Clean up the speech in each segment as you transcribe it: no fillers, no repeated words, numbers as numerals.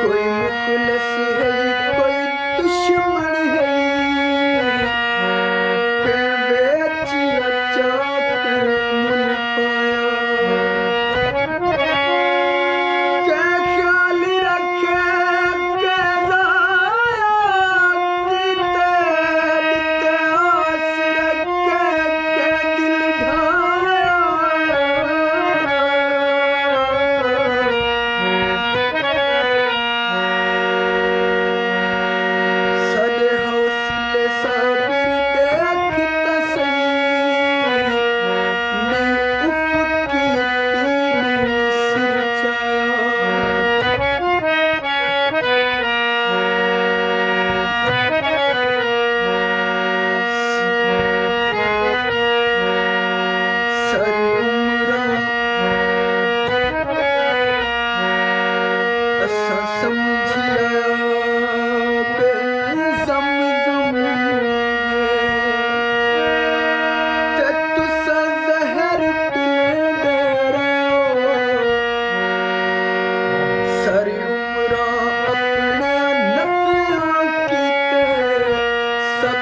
कोई मुखलस है कोई दुश्मन है के बेचिया चाक मुल पाया के ख्याल रखे के जाया कीते दिते आस रखे के दिल ढाया सदे हौसले साबिर देखता सही ने उफ़ की तीनी सिर सारी उम्रां असा समझिया बेज़मज़म ते तुसा ज़हर पिलेंदे रहो सारी उम्रां अपने नफ़ियां कीते सब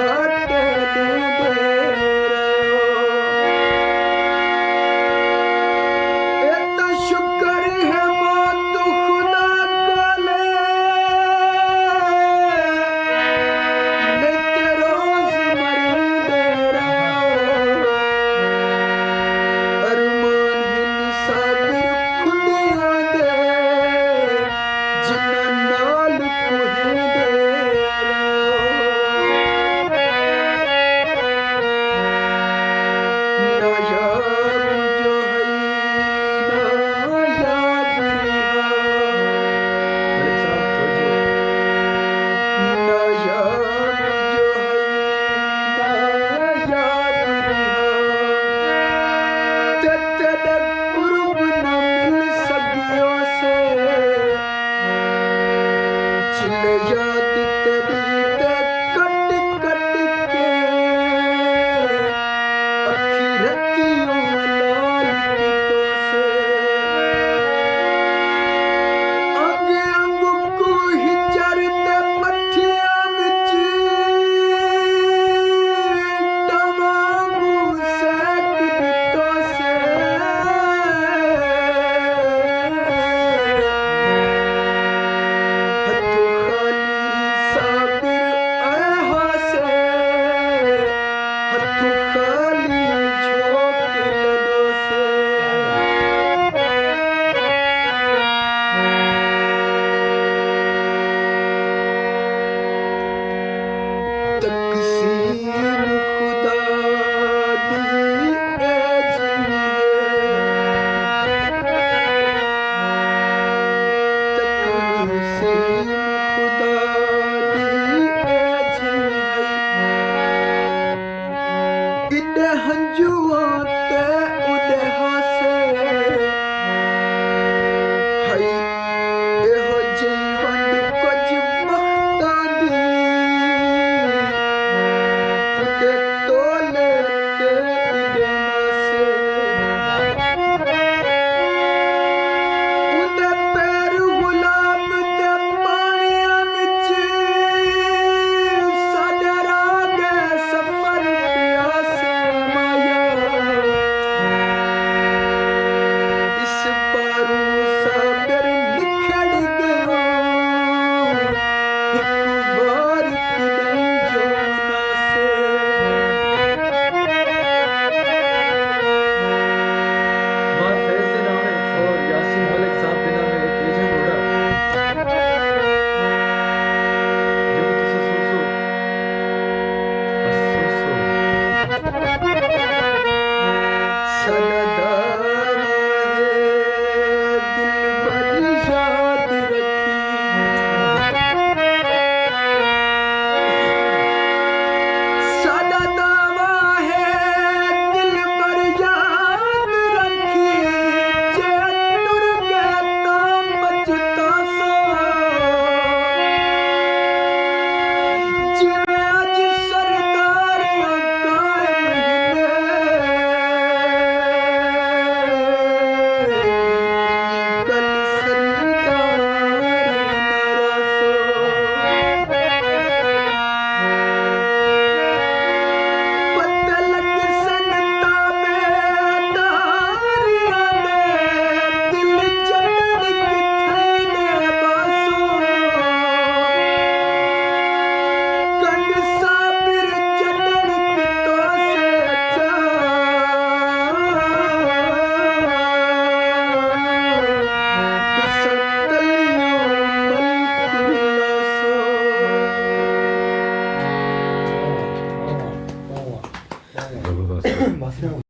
घाटे देंदे रहो एता शुक्र है मौत खुदा कोले नहीं ते रोज़ मरींदे रहो अरमान हिन साबिर खुदियां दे जिन्ना नाल पुहिंदे रहो नायाब जो है नायाब रिहा मलिक साहब थोड़े नायाब जो है नायाब रिहा ते तेरे कुर्ब न मिल सकियो से चिले याद तेरी ते कट कट के अखिरतियों लाल कीतों से अंग अंग को हिजर ते पठियां विच तवांगू सेक दितो से हथों खाली साबिर ऐहा से हथों खाली झोंक लदों से तकसीम खुदा दी ए तकसीम खुदा दी ए इडे हंजुआं ते उडे हासे हई एहो जई वंड कुछ बख्तां दी उडे तोले ते इडे मासे उडे पैर गुलाब ते Dobra,